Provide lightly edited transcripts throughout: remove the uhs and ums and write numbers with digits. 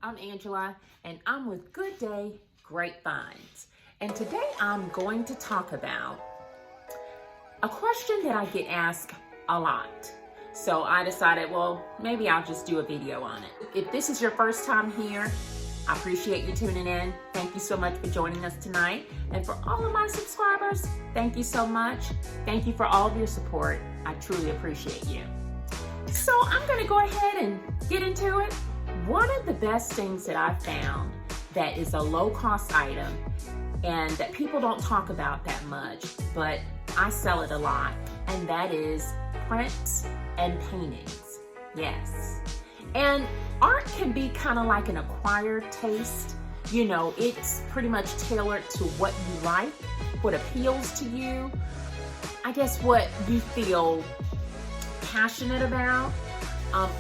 I'm Angela, and I'm with Good Day Grapevines. And today I'm going to talk about a question that I get asked a lot. So I decided, well, maybe I'll just do a video on it. If this is your first time here, I appreciate you tuning in. Thank you so much for joining us tonight. And for all of my subscribers, thank you so much. Thank you for all of your support. I truly appreciate you. So I'm gonna go ahead and get into it. One of the best things that I've found that is a low-cost item and that people don't talk about that much, but I sell it a lot, and that is prints and paintings. Yes. And art can be kind of like an acquired taste. You know, it's pretty much tailored to what you like, what appeals to you, I guess what you feel passionate about.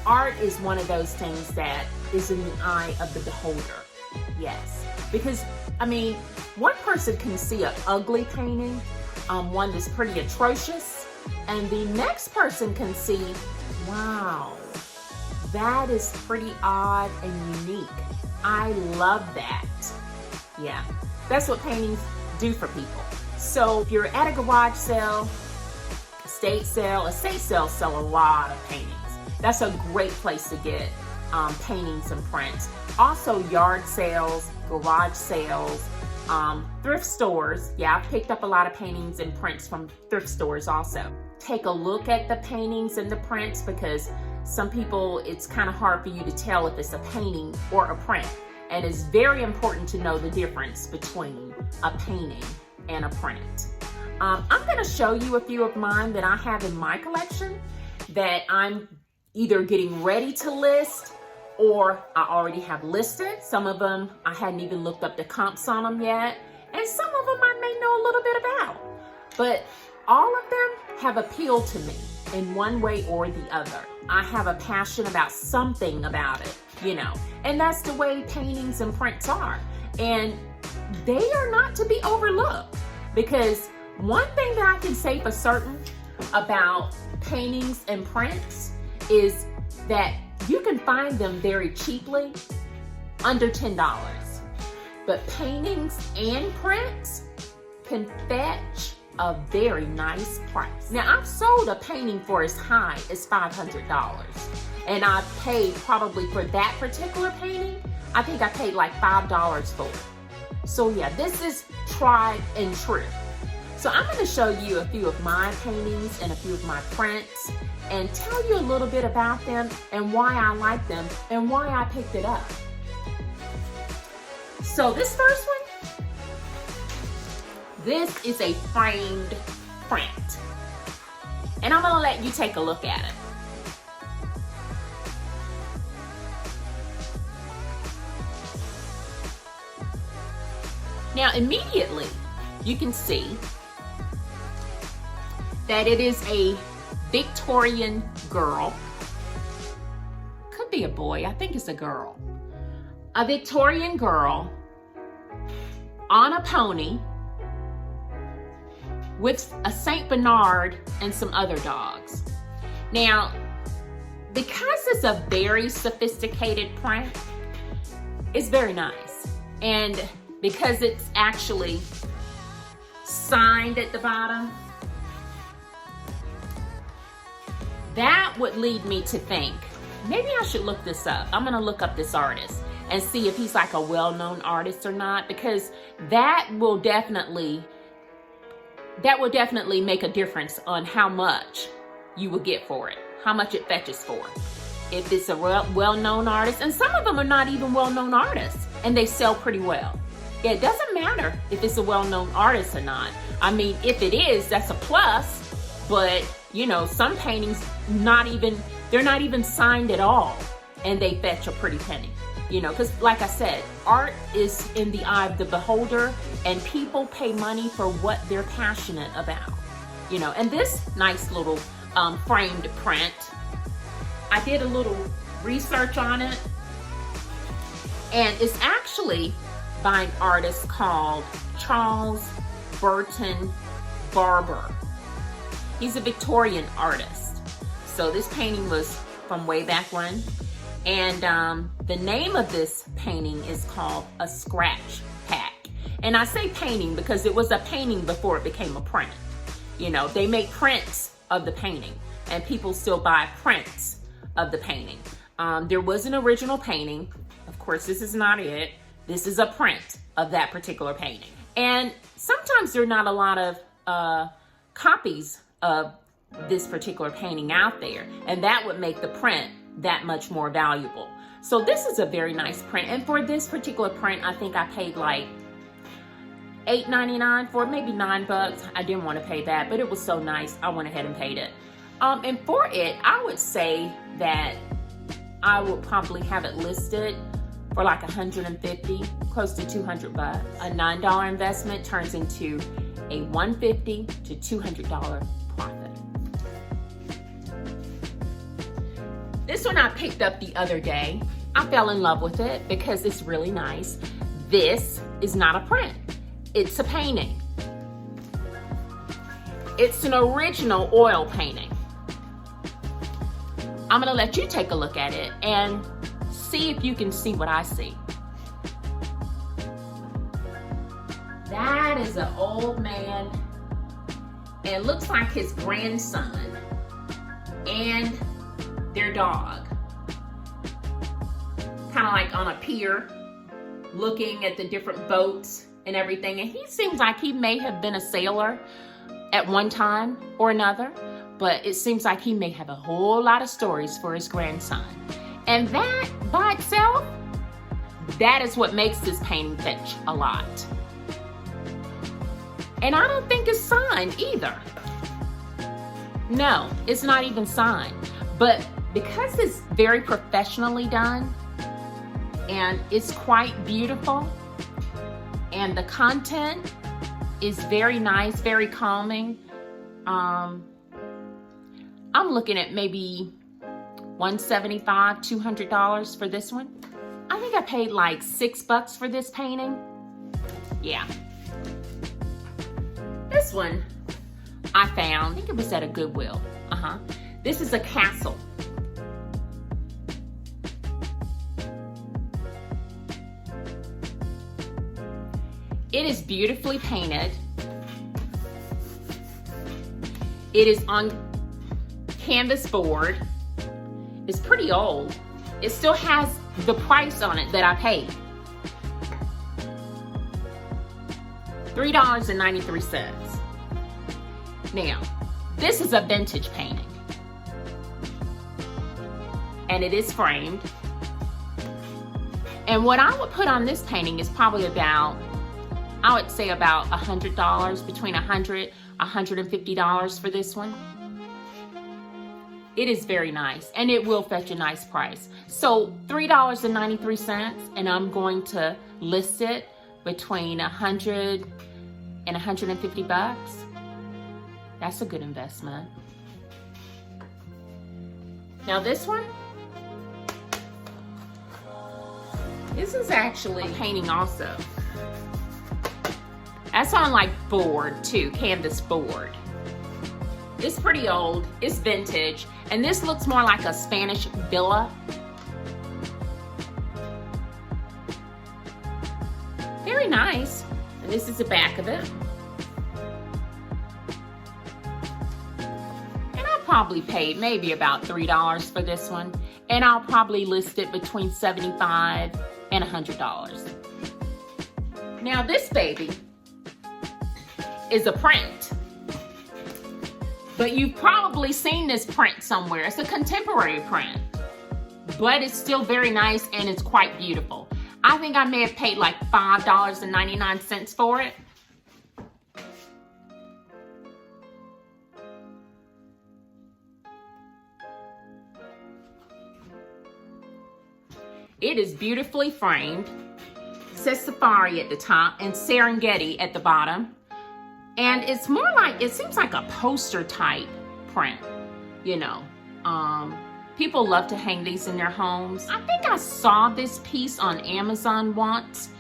Art is one of those things that is in the eye of the beholder. Yes. Because, I mean, one person can see an ugly painting, one that's pretty atrocious, and the next person can see, wow, that is pretty odd and unique. I love that. Yeah, that's what paintings do for people. So if you're at a garage sale, estate sales sell a lot of paintings. That's a great place to get paintings and prints. Also yard sales, garage sales, thrift stores. Yeah, I've picked up a lot of paintings and prints from thrift stores also. Take a look at the paintings and the prints, because some people, it's kind of hard for you to tell if it's a painting or a print. And it's very important to know the difference between a painting and a print. I'm gonna show you a few of mine that I have in my collection that I'm either getting ready to list or I already have listed. Some of them I hadn't even looked up the comps on them yet, and some of them I may know a little bit about. But all of them have appealed to me in one way or the other. I have a passion about something about it, you know, and that's the way paintings and prints are. And they are not to be overlooked, because one thing that I can say for certain about paintings and prints is that you can find them very cheaply, under $10. But paintings and prints can fetch a very nice price. Now, I've sold a painting for as high as $500, and I paid probably for that particular painting, I think I paid like $5 for it. So yeah, this is tried and true. So I'm going to show you a few of my paintings and a few of my prints and tell you a little bit about them and why I like them and why I picked it up. So this first one, this is a framed print. And I'm going to let you take a look at it. Now immediately you can see that it is a Victorian girl. Could be a boy, I think it's a girl. A Victorian girl on a pony with a Saint Bernard and some other dogs. Now, because it's a very sophisticated print, it's very nice. And because it's actually signed at the bottom, that would lead me to think, maybe I should look this up. I'm gonna look up this artist and see if he's like a well-known artist or not, because that will definitely make a difference on how much you will get for it, how much it fetches for. If it's a well-known artist, and some of them are not even well-known artists, and they sell pretty well. Yeah, it doesn't matter if it's a well-known artist or not. I mean, if it is, that's a plus, but you know, some paintings they're not even signed at all, and they fetch a pretty penny. You know, because like I said, art is in the eye of the beholder, and people pay money for what they're passionate about. You know, and this nice little framed print, I did a little research on it, and it's actually by an artist called Charles Burton Barber. He's a Victorian artist. So this painting was from way back when. And the name of this painting is called a scratch pack. And I say painting because it was a painting before it became a print. You know, they make prints of the painting and people still buy prints of the painting. There was an original painting. Of course, this is not it. This is a print of that particular painting. And sometimes there are not a lot of copies of this particular painting out there. And that would make the print that much more valuable. So this is a very nice print. And for this particular print, I think I paid like $8.99 for it, maybe $9. I didn't want to pay that, but it was so nice, I went ahead and paid it. And for it, I would say that I would probably have it listed for like $150, close to $200. A $9 investment turns into a $150 to $200 profit. This one I picked up the other day. I fell in love with it because it's really nice. This is not a print. It's a painting. It's an original oil painting. I'm gonna let you take a look at it and see if you can see what I see. That is an old man, and it looks like his grandson and their dog. Kind of like on a pier, looking at the different boats and everything. And he seems like he may have been a sailor at one time or another, but it seems like he may have a whole lot of stories for his grandson. And that by itself, that is what makes this painting fetch a lot. And I don't think it's signed either. No, it's not even signed. But because it's very professionally done and it's quite beautiful, and the content is very nice, very calming. I'm looking at maybe $175, $200 for this one. I think I paid like $6 for this painting. Yeah. This one I found, I think it was at a Goodwill. This is a castle. It is beautifully painted. It is on canvas board. It's pretty old. It still has the price on it that I paid. $3.93. Now, this is a vintage painting. And it is framed. And what I would put on this painting is probably about, I would say about $100, between $100, $150 for this one. It is very nice, and it will fetch a nice price. So $3.93, and I'm going to list it between $100 and $150. That's a good investment. Now this one, this is actually a painting also. That's on like board too, canvas board. It's pretty old, it's vintage, and this looks more like a Spanish villa. Very nice. And this is the back of it. And I probably paid maybe about $3 for this one, and I'll probably list it between $75 and $100. Now this baby is a print, but you've probably seen this print somewhere. It's a contemporary print, but it's still very nice and it's quite beautiful. I think I may have paid like $5.99 for it. It is beautifully framed. It says Safari at the top and Serengeti at the bottom. And it's more like, it seems like a poster type print, you know. People love to hang these in their homes. I think I saw this piece on Amazon once.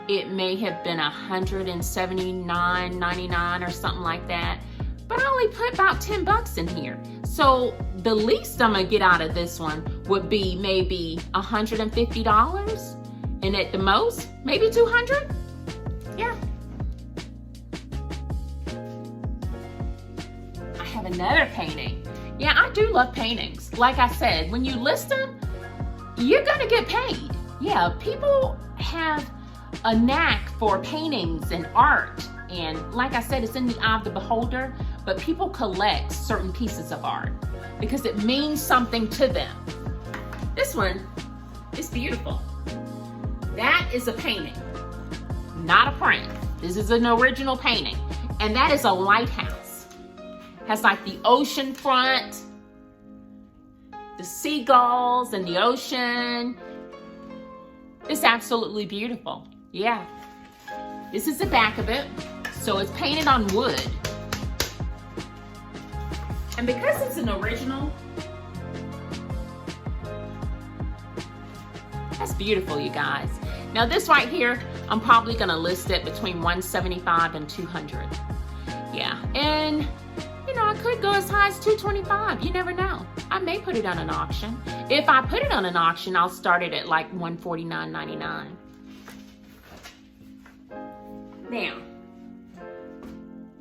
It may have been $179.99 or something like that. But I only put about 10 bucks in here. So the least I'm gonna get out of this one would be maybe $150, and at the most, maybe 200. Yeah. I have another painting. Yeah, I do love paintings. Like I said, when you list them, you're gonna get paid. Yeah, people have a knack for paintings and art. And like I said, it's in the eye of the beholder, but people collect certain pieces of art because it means something to them. This one is beautiful. That is a painting, not a print. This is an original painting. And that is a lighthouse. Has like the ocean front, the seagulls and the ocean. It's absolutely beautiful. Yeah. This is the back of it. So it's painted on wood. And because it's an original, that's beautiful, you guys. Now this right here, I'm probably gonna list it between $175 and $200. Yeah, and you know, I could go as high as $225. You never know. I may put it on an auction. If I put it on an auction, I'll start it at like $149.99. Now,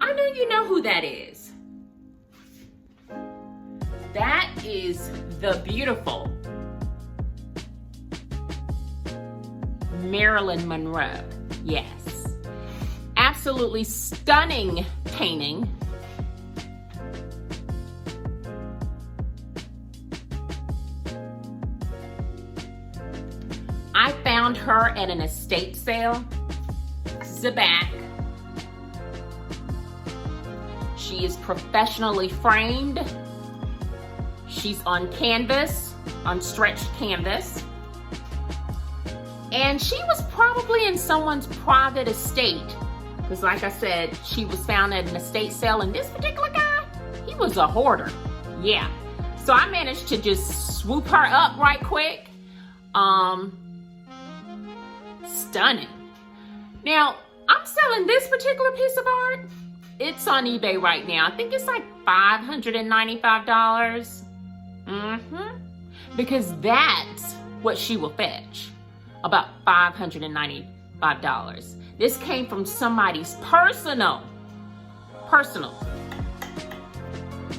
I know you know who that is. That is the beautiful Marilyn Monroe. Yes. Absolutely stunning painting. I found her at an estate sale. This is the back. She is professionally framed. She's on canvas, on stretched canvas. And she was probably in someone's private estate. Because like I said, she was found at an estate sale, and this particular guy, he was a hoarder. Yeah. So I managed to just swoop her up right quick. Stunning. Now, I'm selling this particular piece of art. It's on eBay right now. I think it's like $595. Because that's what she will fetch. About $595. This came from somebody's personal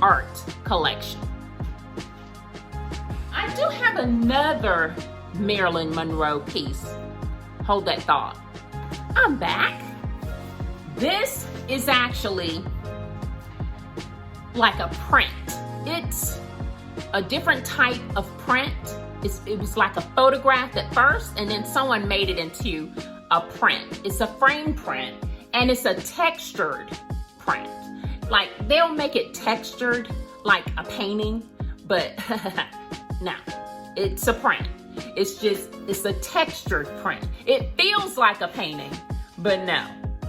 art collection. I do have another Marilyn Monroe piece. Hold that thought. I'm back. This is actually like a print. It's a different type of print. It was like a photograph at first, and then someone made it into a print. It's a frame print, and it's a textured print. Like, they'll make it textured like a painting, but no, it's a print. It's a textured print. It feels like a painting, but no,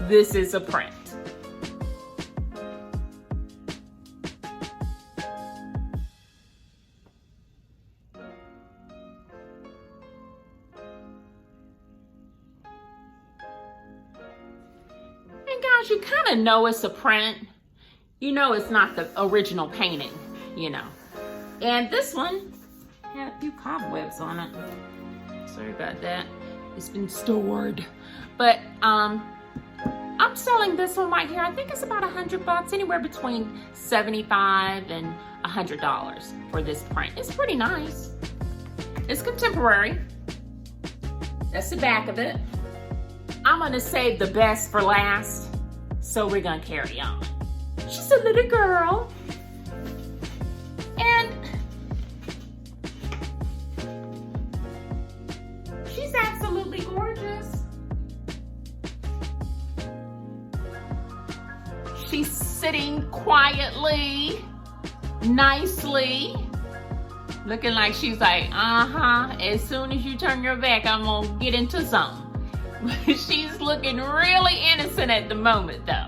this is a print. And guys, you kind of know it's a print. You know it's not the original painting, you know. And this one had a few cobwebs on it. Sorry about that. It's been stored. But I'm selling this one right here. I think it's about $100, anywhere between $75 and $100 for this print. It's pretty nice. It's contemporary. That's the back of it. I'm gonna save the best for last, so we're gonna carry on. She's a little girl. And she's absolutely gorgeous. She's sitting quietly, nicely, looking like she's like, as soon as you turn your back, I'm gonna get into something. She's looking really innocent at the moment, though.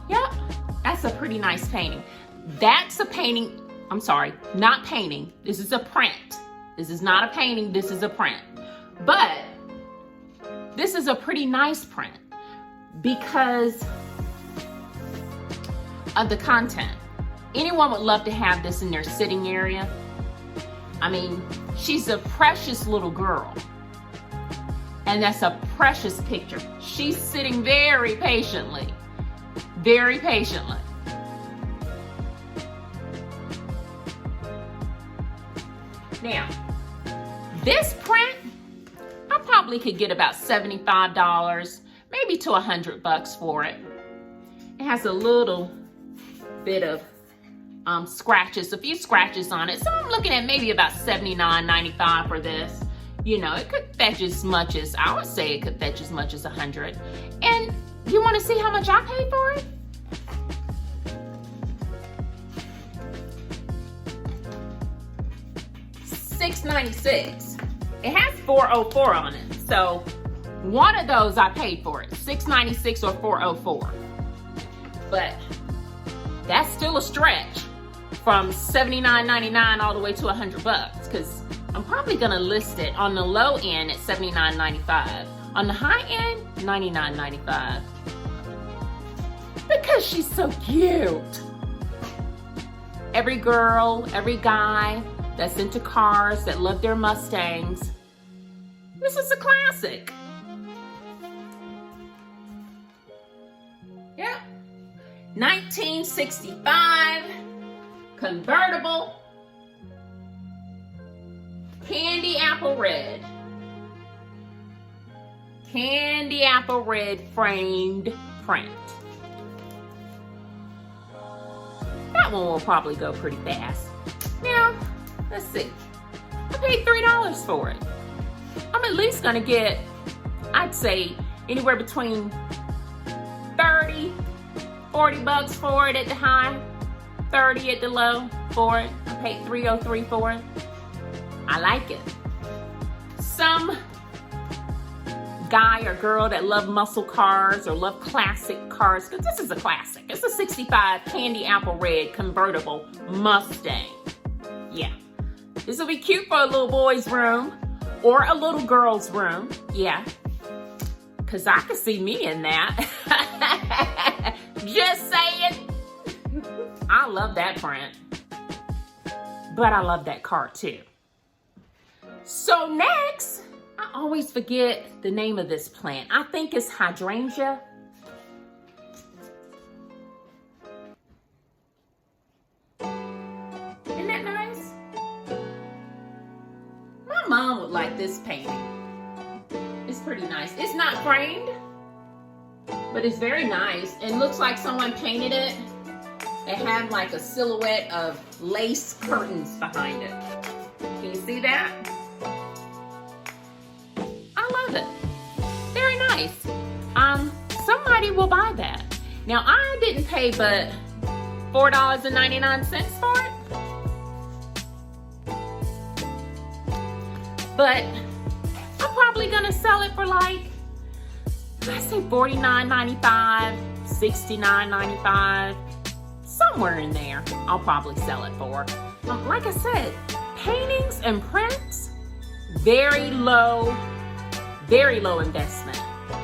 Yep, that's a pretty nice painting. That's a painting, I'm sorry, not painting. This is a print. This is not a painting, this is a print. But this is a pretty nice print because of the content. Anyone would love to have this in their sitting area. I mean, she's a precious little girl. And that's a precious picture. She's sitting very patiently. Very patiently. Now, this print, I probably could get about $75, maybe to $100 for it. It has a little bit of scratches, a few scratches on it. So I'm looking at maybe about $79.95 for this. You know, it could fetch as much as, I would say it could fetch as much as $100. And you want to see how much I paid for it? $6.96. It has $404 on it. So one of those I paid for it, $6.96 or $404. But that's still a stretch from $79.99 all the way to $100, because I'm probably gonna list it on the low end at $79.95. On the high end, $99.95. Because she's so cute. Every girl, every guy that's into cars, that love their Mustangs, this is a classic. Yep. 1965, convertible, candy apple red. Candy apple red framed print. That one will probably go pretty fast. Now, let's see. I paid $3 for it. I'm at least gonna get, I'd say, anywhere between 30, 40 bucks for it at the high, 30 at the low for it. I paid $303 for it. I like it. Some guy or girl that love muscle cars or love classic cars, because this is a classic. It's a 65 candy apple red convertible Mustang. Yeah. This will be cute for a little boy's room or a little girl's room. Yeah. Because I could see me in that. Just saying. I love that print. But I love that car too. So next, I always forget the name of this plant. I think it's hydrangea. Isn't that nice? My mom would like this painting. It's pretty nice. It's not framed, but it's very nice. It looks like someone painted it. It had like a silhouette of lace curtains behind it. Can you see that? Very nice. Somebody will buy that. Now I didn't pay but $4.99 for it. But I'm probably gonna sell it for like, I say $49.95, $69.95, somewhere in there. I'll probably sell it for. Like I said, paintings and prints, very low investment.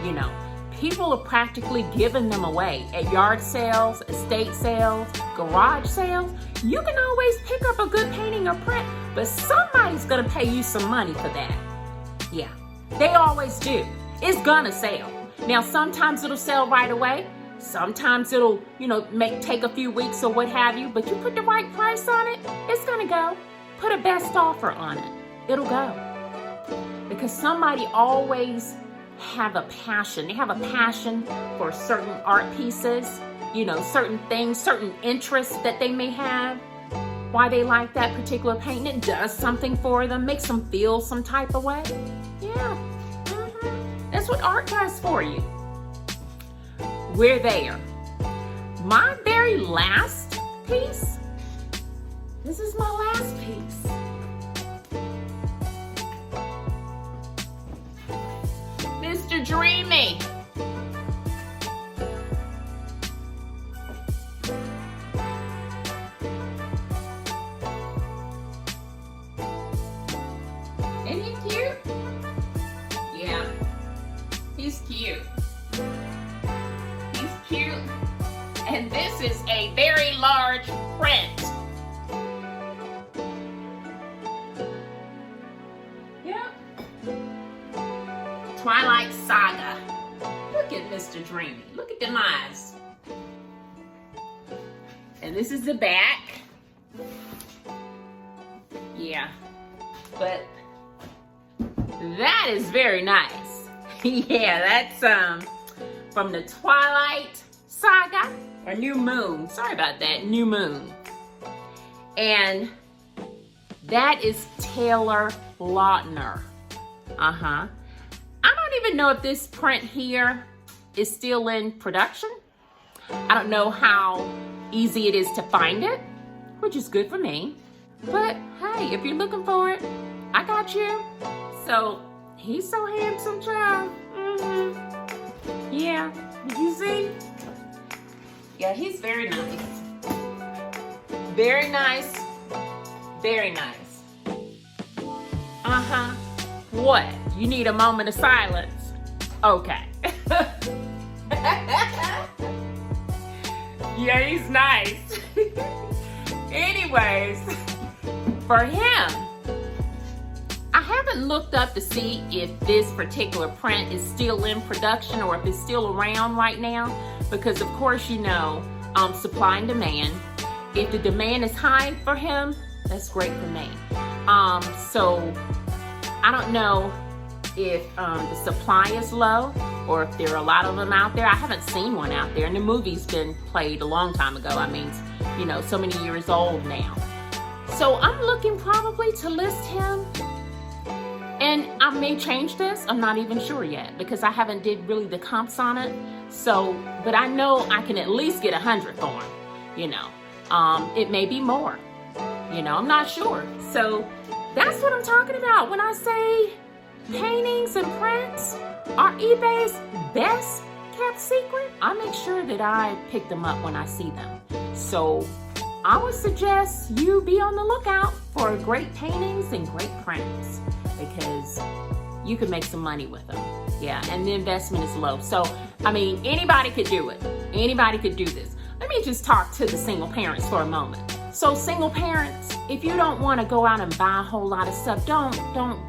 You know, people are practically giving them away at yard sales, estate sales, garage sales. You can always pick up a good painting or print, but somebody's gonna pay you some money for that. Yeah, they always do. It's gonna sell. Now, sometimes it'll sell right away. Sometimes it'll, you know, take a few weeks or what have you, but you put the right price on it, it's gonna go. Put a best offer on it, it'll go. Because somebody always have a passion. They have a passion for certain art pieces, you know, certain things, certain interests that they may have. Why they like that particular painting. It does something for them, makes them feel some type of way. Yeah, that's what art does for you. We're there. My very last piece, this is my last piece. Mr. Dreamy. Isn't he cute? Yeah. He's cute. He's cute. And this is a very large print. Yep. Twilight Saga. Look at Mr. Dreamy. Look at them eyes. And this is the back. Yeah. But that is very nice. Yeah, that's from the Twilight Saga, or New Moon. Sorry about that, New Moon. And that is Taylor Lautner. I don't even know if this print here is still in production. I don't know how easy it is to find it, which is good for me. But hey, if you're looking for it, I got you. So he's so handsome, child. Yeah, did you see? Yeah, he's very nice. Very nice. Very nice. What? You need a moment of silence? Okay. Yeah, he's nice. Anyways, for him, I haven't looked up to see if this particular print is still in production or if it's still around right now, because of course, you know, supply and demand. If the demand is high for him, that's great for me. So I don't know if the supply is low or if there are a lot of them out there. I haven't seen one out there, and the movie's been played a long time ago. I mean, you know, so many years old now. So I'm looking probably to list him, and I may change this. I'm not even sure yet because I haven't did really the comps on it. So, but I know I can at least get 100 for him, you know. It may be more, you know, I'm not sure. So that's what I'm talking about when I say paintings and prints are eBay's best kept secret. I make sure that I pick them up when I see them. So I would suggest you be on the lookout for great paintings and great prints because you can make some money with them. Yeah, and the investment is low. So, I mean, anybody could do it. Anybody could do this. Let me just talk to the single parents for a moment. So single parents, if you don't want to go out and buy a whole lot of stuff, don't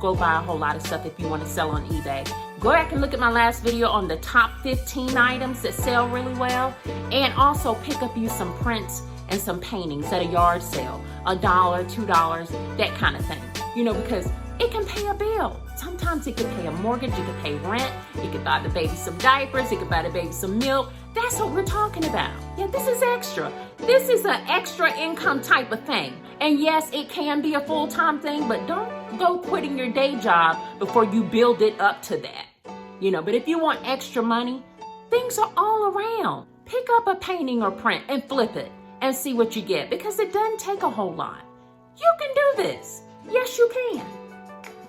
go buy a whole lot of stuff if you want to sell on eBay. Go back and look at my last video on the top 15 items that sell really well, and also pick up you some prints and some paintings at a yard sale, $1, $2, that kind of thing. You know, because it can pay a bill. Sometimes it can pay a mortgage, it can pay rent, it can buy the baby some diapers, it can buy the baby some milk. That's what we're talking about. Yeah, this is extra. This is an extra income type of thing. And yes, it can be a full-time thing, but don't go quitting your day job before you build it up to that. You know, but if you want extra money, things are all around. Pick up a painting or print and flip it and see what you get, because it doesn't take a whole lot. You can do this. Yes, you can.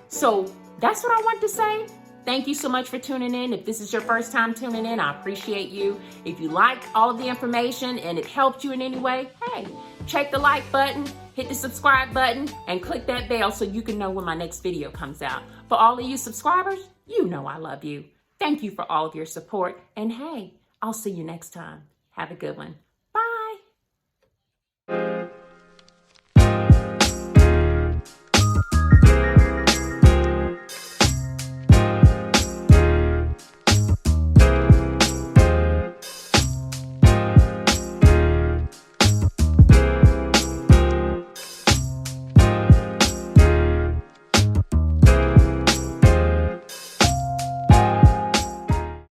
So that's what I want to say. Thank you so much for tuning in. If this is your first time tuning in, I appreciate you. If you liked all of the information and it helped you in any way, hey, check the like button, hit the subscribe button, and click that bell so you can know when my next video comes out. For all of you subscribers, you know I love you. Thank you for all of your support. And hey, I'll see you next time. Have a good one.